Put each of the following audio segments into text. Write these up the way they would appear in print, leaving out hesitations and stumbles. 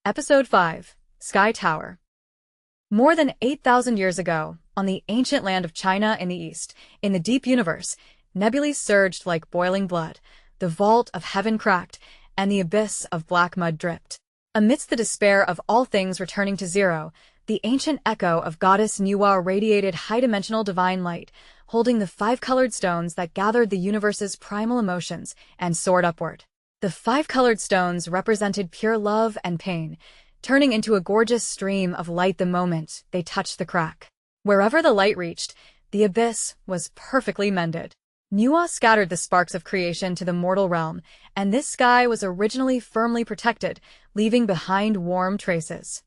Episode 5, Sky Tower. More than 8,000 years ago, on the ancient land of China in the east, in the deep universe, nebulae surged like boiling blood, the vault of heaven cracked, and the abyss of black mud dripped. Amidst the despair of all things returning to zero, the ancient echo of goddess Nuwa radiated high-dimensional divine light, holding the five-colored stones that gathered the universe's primal emotions and soared upward. The five-colored stones represented pure love and pain, turning into a gorgeous stream of light the moment they touched the crack. Wherever the light reached, the abyss was perfectly mended. Nuwa scattered the sparks of creation to the mortal realm, and this sky was originally firmly protected, leaving behind warm traces.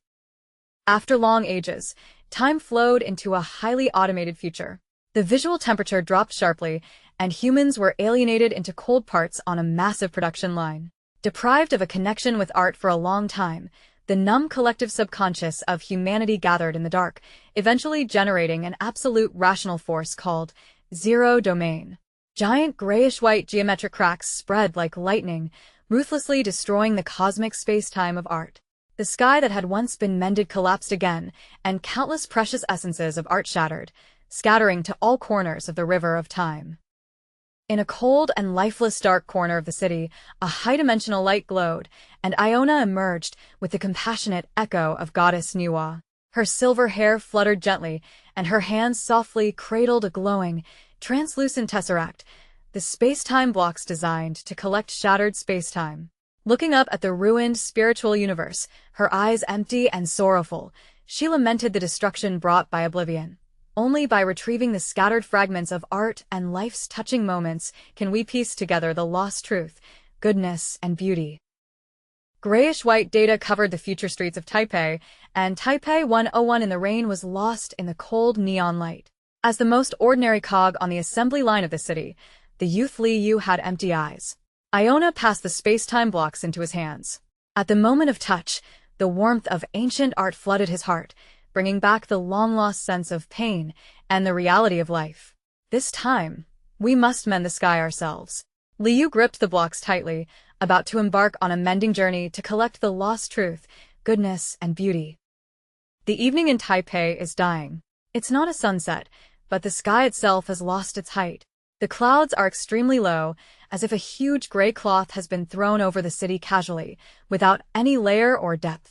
After long ages, time flowed into a highly automated future. The visual temperature dropped sharply, and humans were alienated into cold parts on a massive production line. Deprived of a connection with art for a long time, the numb collective subconscious of humanity gathered in the dark, eventually generating an absolute rational force called Zero Domain. Giant grayish-white geometric cracks spread like lightning, ruthlessly destroying the cosmic space-time of art. The sky that had once been mended collapsed again, and countless precious essences of art shattered, scattering to all corners of the river of time. In a cold and lifeless dark corner of the city, a high-dimensional light glowed, and Iona emerged with the compassionate echo of goddess Nuwa. Her silver hair fluttered gently, and her hands softly cradled a glowing, translucent tesseract, the space-time blocks designed to collect shattered space-time. Looking up at the ruined spiritual universe, her eyes empty and sorrowful, she lamented the destruction brought by oblivion. Only by retrieving the scattered fragments of art and life's touching moments can we piece together the lost truth, goodness, and beauty. Grayish-white data covered the future streets of Taipei, and Taipei 101 in the rain was lost in the cold neon light. As the most ordinary cog on the assembly line of the city, the youth Li Yu had empty eyes. Iona passed the space-time blocks into his hands. At the moment of touch, the warmth of ancient art flooded his heart, bringing back the long-lost sense of pain and the reality of life. This time, we must mend the sky ourselves. Liu gripped the blocks tightly, about to embark on a mending journey to collect the lost truth, goodness, and beauty. The evening in Taipei is dying. It's not a sunset, but the sky itself has lost its height. The clouds are extremely low, as if a huge gray cloth has been thrown over the city casually, without any layer or depth.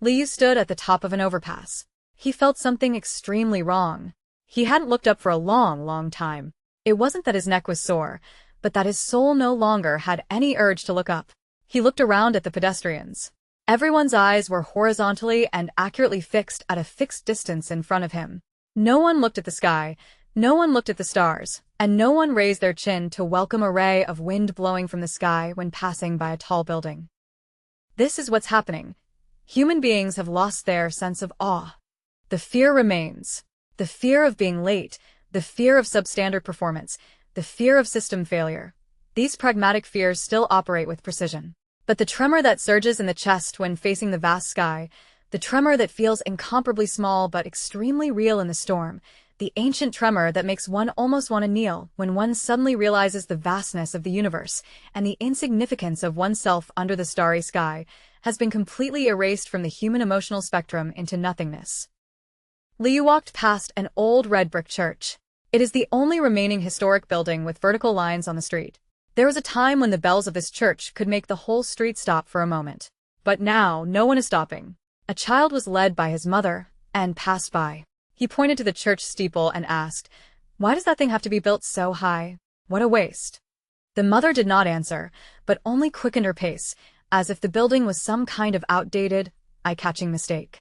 Liu stood at the top of an overpass. He felt something extremely wrong. He hadn't looked up for a long time. It wasn't that his neck was sore, but that his soul no longer had any urge to look up. He looked around at the pedestrians. Everyone's eyes were horizontally and accurately fixed at a fixed distance in front of him. No one looked at the sky, no one looked at the stars, and no one raised their chin to welcome a ray of wind blowing from the sky when passing by a tall building. This is what's happening. Human beings have lost their sense of awe. The fear remains. The fear of being late, the fear of substandard performance, the fear of system failure. These pragmatic fears still operate with precision. But the tremor that surges in the chest when facing the vast sky, the tremor that feels incomparably small but extremely real in the storm, the ancient tremor that makes one almost want to kneel when one suddenly realizes the vastness of the universe and the insignificance of oneself under the starry sky, has been completely erased from the human emotional spectrum into nothingness. Liu walked past an old red brick church. It is the only remaining historic building with vertical lines on the street. There was a time when the bells of this church could make the whole street stop for a moment. But now, no one is stopping. A child was led by his mother and passed by. He pointed to the church steeple and asked, "Why does that thing have to be built so high? What a waste." The mother did not answer, but only quickened her pace, as if the building was some kind of outdated, eye-catching mistake.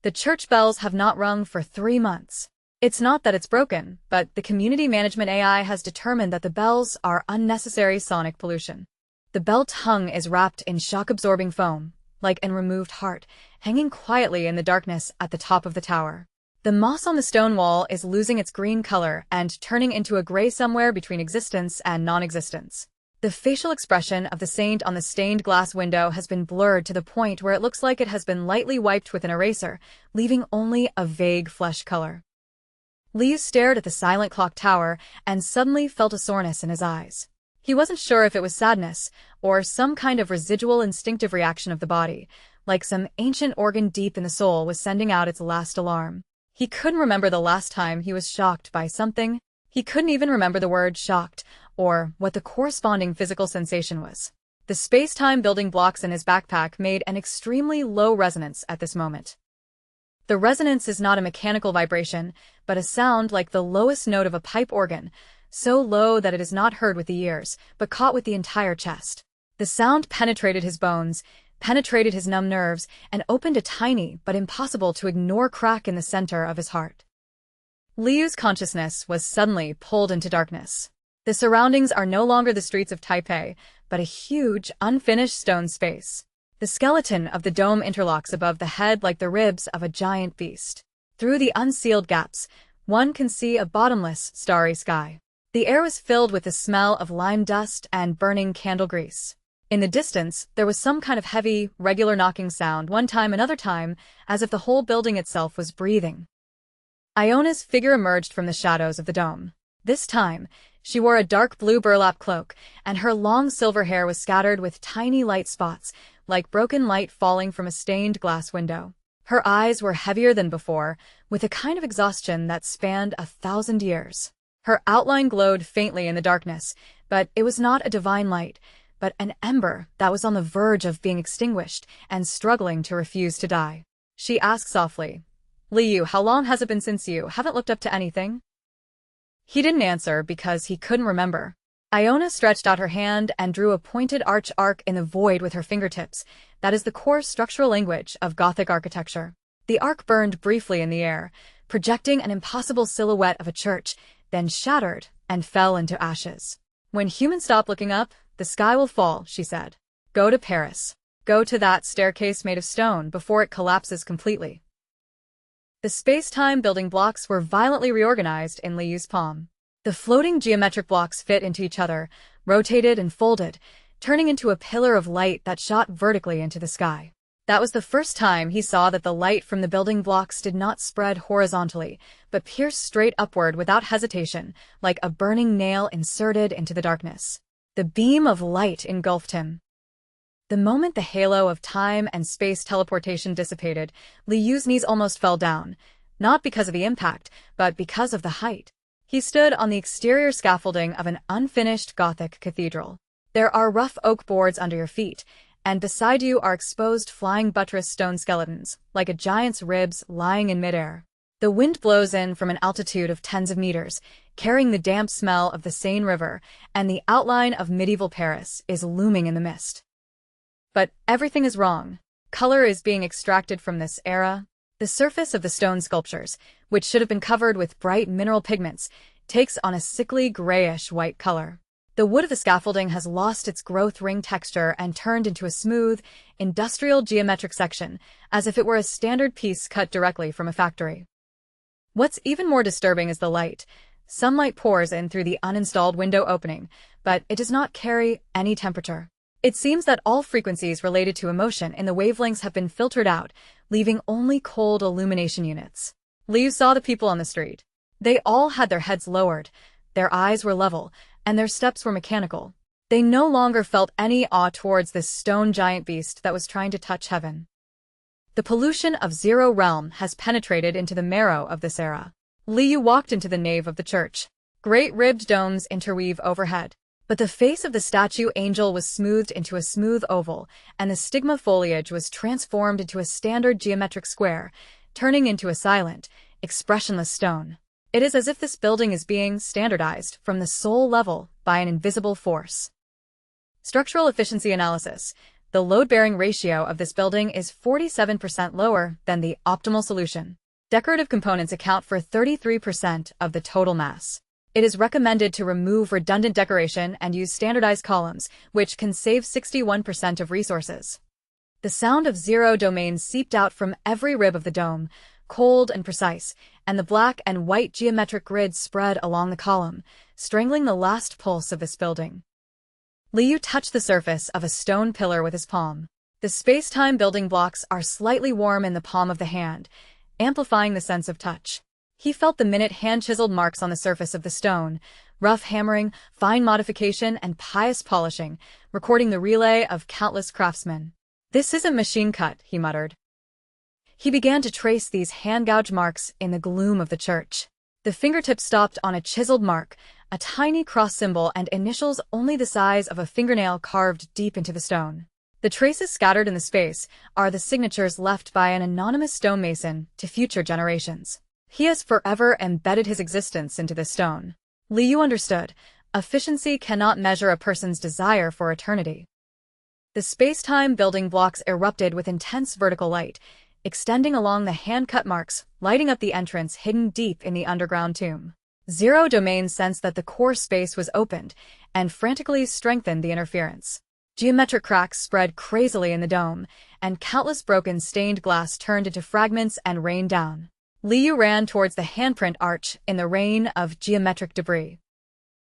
The church bells have not rung for 3 months. It's not that it's broken, but the community management AI has determined that the bells are unnecessary sonic pollution. The bell tongue is wrapped in shock-absorbing foam, like an removed heart, hanging quietly in the darkness at the top of the tower. The moss on the stone wall is losing its green color and turning into a gray somewhere between existence and non-existence. The facial expression of the saint on the stained glass window has been blurred to the point where it looks like it has been lightly wiped with an eraser, leaving only a vague flesh color. Liu stared at the silent clock tower and suddenly felt a soreness in his eyes. He wasn't sure if it was sadness, or some kind of residual instinctive reaction of the body, like some ancient organ deep in the soul was sending out its last alarm. He couldn't remember the last time he was shocked by something. He couldn't even remember the word shocked, or what the corresponding physical sensation was. The space-time building blocks in his backpack made an extremely low resonance at this moment. The resonance is not a mechanical vibration, but a sound like the lowest note of a pipe organ, so low that it is not heard with the ears, but caught with the entire chest. The sound penetrated his bones, penetrated his numb nerves, and opened a tiny but impossible to ignore crack in the center of his heart. Liu's consciousness was suddenly pulled into darkness. The surroundings are no longer the streets of Taipei, but a huge, unfinished stone space. The skeleton of the dome interlocks above the head like the ribs of a giant beast. Through the unsealed gaps, one can see a bottomless, starry sky. The air was filled with the smell of lime dust and burning candle grease. In the distance, there was some kind of heavy, regular knocking sound one time another time, as if the whole building itself was breathing. Iona's figure emerged from the shadows of the dome. This time, she wore a dark blue burlap cloak, and her long silver hair was scattered with tiny light spots, like broken light falling from a stained glass window. Her eyes were heavier than before, with a kind of exhaustion that spanned 1,000 years. Her outline glowed faintly in the darkness, but it was not a divine light, but an ember that was on the verge of being extinguished and struggling to refuse to die. She asked softly, "Liu, how long has it been since you haven't looked up to anything?" He didn't answer because he couldn't remember. Iona stretched out her hand and drew a pointed arc in the void with her fingertips. That is the core structural language of Gothic architecture. The arc burned briefly in the air, projecting an impossible silhouette of a church, then shattered and fell into ashes. "When humans stop looking up, the sky will fall," she said. "Go to Paris. Go to that staircase made of stone before it collapses completely." The space-time building blocks were violently reorganized in Liu's palm. The floating geometric blocks fit into each other, rotated and folded, turning into a pillar of light that shot vertically into the sky. That was the first time he saw that the light from the building blocks did not spread horizontally, but pierced straight upward without hesitation, like a burning nail inserted into the darkness. The beam of light engulfed him. The moment the halo of time and space teleportation dissipated, Liu's knees almost fell down, not because of the impact, but because of the height. He stood on the exterior scaffolding of an unfinished Gothic cathedral. There are rough oak boards under your feet, and beside you are exposed flying buttress stone skeletons, like a giant's ribs lying in midair. The wind blows in from an altitude of tens of meters, carrying the damp smell of the Seine River, and the outline of medieval Paris is looming in the mist. But everything is wrong. Color is being extracted from this era. The surface of the stone sculptures, which should have been covered with bright mineral pigments, takes on a sickly grayish-white color. The wood of the scaffolding has lost its growth ring texture and turned into a smooth, industrial geometric section, as if it were a standard piece cut directly from a factory. What's even more disturbing is the light. Sunlight pours in through the uninstalled window opening, but it does not carry any temperature. It seems that all frequencies related to emotion in the wavelengths have been filtered out, leaving only cold illumination units. Liu saw the people on the street. They all had their heads lowered, their eyes were level, and their steps were mechanical. They no longer felt any awe towards this stone giant beast that was trying to touch heaven. The pollution of Zero Realm has penetrated into the marrow of this era. Liu walked into the nave of the church. Great ribbed domes interweave overhead. But the face of the statue angel was smoothed into a smooth oval, and the stigma foliage was transformed into a standard geometric square, turning into a silent, expressionless stone. It is as if this building is being standardized from the soul level by an invisible force. Structural efficiency analysis. The load-bearing ratio of this building is 47% lower than the optimal solution. Decorative components account for 33% of the total mass. It is recommended to remove redundant decoration and use standardized columns, which can save 61% of resources. The sound of zero domains seeped out from every rib of the dome, cold and precise, and the black and white geometric grid spread along the column, strangling the last pulse of this building. Liu touched the surface of a stone pillar with his palm. The space-time building blocks are slightly warm in the palm of the hand, amplifying the sense of touch. He felt the minute hand-chiseled marks on the surface of the stone, rough hammering, fine modification, and pious polishing, recording the relay of countless craftsmen. "This isn't machine cut," he muttered. He began to trace these hand-gouge marks in the gloom of the church. The fingertip stopped on a chiseled mark, a tiny cross symbol and initials only the size of a fingernail carved deep into the stone. The traces scattered in the space are the signatures left by an anonymous stonemason to future generations. He has forever embedded his existence into the stone. Liu understood. Efficiency cannot measure a person's desire for eternity. The space-time building blocks erupted with intense vertical light, extending along the hand-cut marks, lighting up the entrance hidden deep in the underground tomb. Zero Domain sensed that the core space was opened, and frantically strengthened the interference. Geometric cracks spread crazily in the dome, and countless broken stained glass turned into fragments and rained down. Liu ran towards the handprint arch in the rain of geometric debris.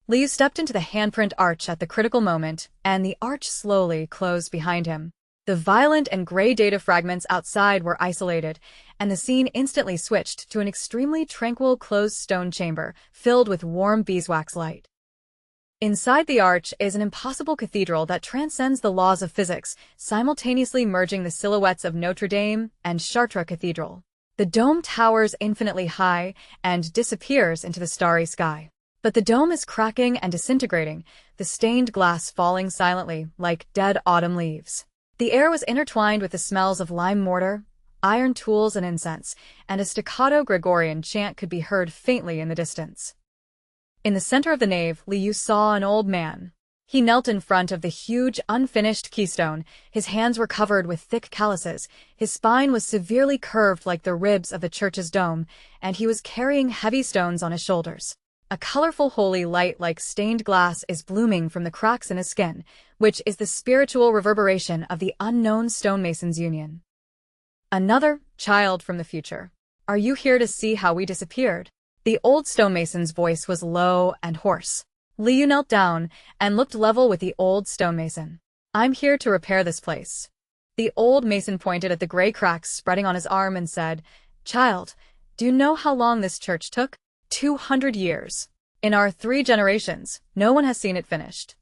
Liu stepped into the handprint arch at the critical moment, and the arch slowly closed behind him. The violent and gray data fragments outside were isolated, and the scene instantly switched to an extremely tranquil closed stone chamber filled with warm beeswax light. Inside the arch is an impossible cathedral that transcends the laws of physics, simultaneously merging the silhouettes of Notre Dame and Chartres Cathedral. The dome towers infinitely high and disappears into the starry sky. But the dome is cracking and disintegrating, the stained glass falling silently like dead autumn leaves. The air was intertwined with the smells of lime mortar, iron tools and incense, and a staccato Gregorian chant could be heard faintly in the distance. In the center of the nave, Liu saw an old man. He knelt in front of the huge, unfinished keystone. His hands were covered with thick calluses, his spine was severely curved like the ribs of the church's dome, and he was carrying heavy stones on his shoulders. A colorful holy light like stained glass is blooming from the cracks in his skin, which is the spiritual reverberation of the unknown stonemasons' union. "Another child from the future. Are you here to see how we disappeared?" The old stonemason's voice was low and hoarse. Liu knelt down and looked level with the old stonemason. "I'm here to repair this place." The old mason pointed at the gray cracks spreading on his arm and said, "Child, do you know how long this church took? 200 years. In our 3 generations, no one has seen it finished."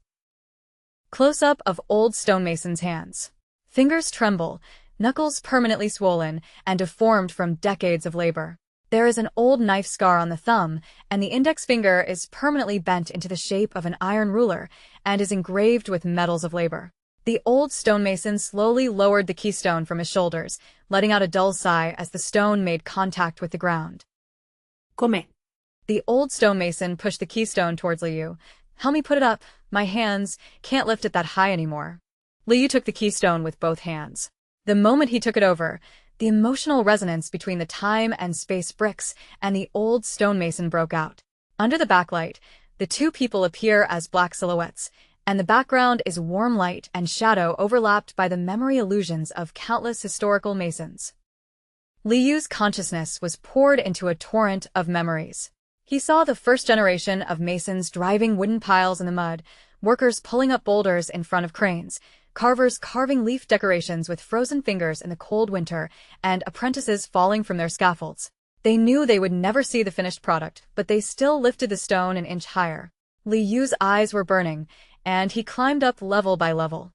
Close-up of old stonemason's hands. Fingers tremble, knuckles permanently swollen and deformed from decades of labor. There is an old knife scar on the thumb, and the index finger is permanently bent into the shape of an iron ruler and is engraved with medals of labor. The old stonemason slowly lowered the keystone from his shoulders, letting out a dull sigh as the stone made contact with the ground. "Come." The old stonemason pushed the keystone towards Liu. "Help me put it up. My hands can't lift it that high anymore." Liu took the keystone with both hands. The moment he took it over, the emotional resonance between the time and space bricks and the old stonemason broke out. Under the backlight, the two people appear as black silhouettes, and the background is warm light and shadow overlapped by the memory illusions of countless historical masons. Liu's consciousness was poured into a torrent of memories. He saw the first generation of masons driving wooden piles in the mud, workers pulling up boulders in front of cranes, carvers carving leaf decorations with frozen fingers in the cold winter, and apprentices falling from their scaffolds. They knew they would never see the finished product, but they still lifted the stone an inch higher. Liu's eyes were burning, and he climbed up level by level.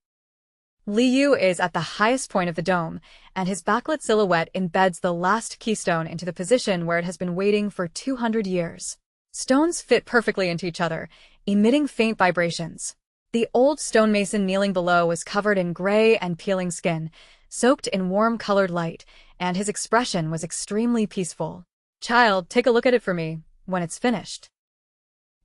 Liu is at the highest point of the dome, and his backlit silhouette embeds the last keystone into the position where it has been waiting for 200 years. Stones fit perfectly into each other, emitting faint vibrations. The old stonemason kneeling below was covered in gray and peeling skin, soaked in warm-colored light, and his expression was extremely peaceful. "Child, take a look at it for me, when it's finished."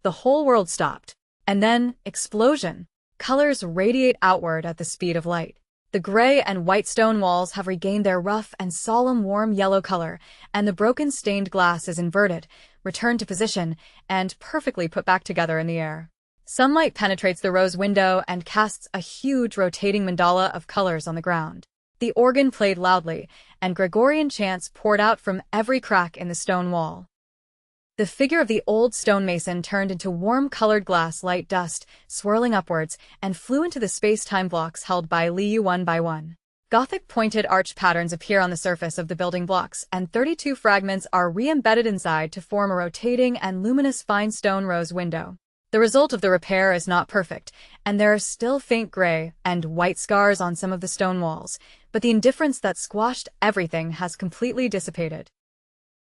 The whole world stopped. And then, explosion. Colors radiate outward at the speed of light. The gray and white stone walls have regained their rough and solemn warm yellow color, and the broken stained glass is inverted, returned to position, and perfectly put back together in the air. Sunlight penetrates the rose window and casts a huge rotating mandala of colors on the ground. The organ played loudly, and Gregorian chants poured out from every crack in the stone wall. The figure of the old stonemason turned into warm-colored glass light dust, swirling upwards, and flew into the space-time blocks held by Liu one by one. Gothic pointed arch patterns appear on the surface of the building blocks, and 32 fragments are re-embedded inside to form a rotating and luminous fine stone rose window. The result of the repair is not perfect, and there are still faint gray and white scars on some of the stone walls, but the indifference that squashed everything has completely dissipated.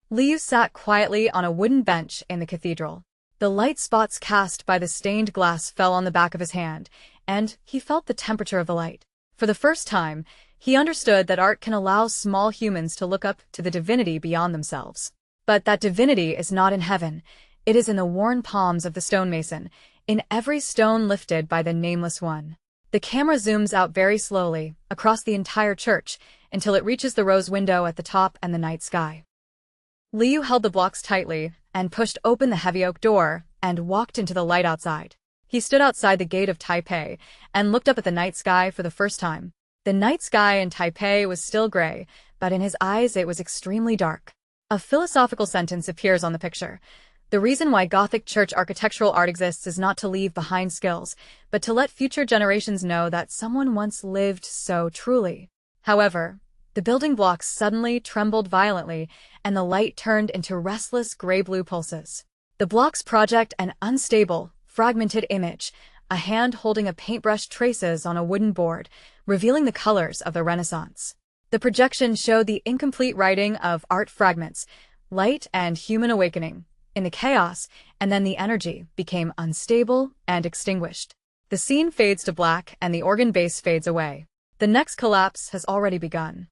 Liu sat quietly on a wooden bench in the cathedral. The light spots cast by the stained glass fell on the back of his hand, and he felt the temperature of the light. For the first time, he understood that art can allow small humans to look up to the divinity beyond themselves. But that divinity is not in heaven. It is in the worn palms of the stonemason, in every stone lifted by the Nameless One. The camera zooms out very slowly, across the entire church, until it reaches the rose window at the top and the night sky. Liu held the blocks tightly and pushed open the heavy oak door and walked into the light outside. He stood outside the gate of Taipei and looked up at the night sky for the first time. The night sky in Taipei was still gray, but in his eyes it was extremely dark. A philosophical sentence appears on the picture. The reason why Gothic church architectural art exists is not to leave behind skills, but to let future generations know that someone once lived so truly. However, the building blocks suddenly trembled violently, and the light turned into restless gray-blue pulses. The blocks project an unstable, fragmented image, a hand holding a paintbrush traces on a wooden board, revealing the colors of the Renaissance. The projection showed the incomplete writing of art fragments, light and human awakening, in the chaos, and then the energy became unstable and extinguished. The scene fades to black and the organ bass fades away. The next collapse has already begun.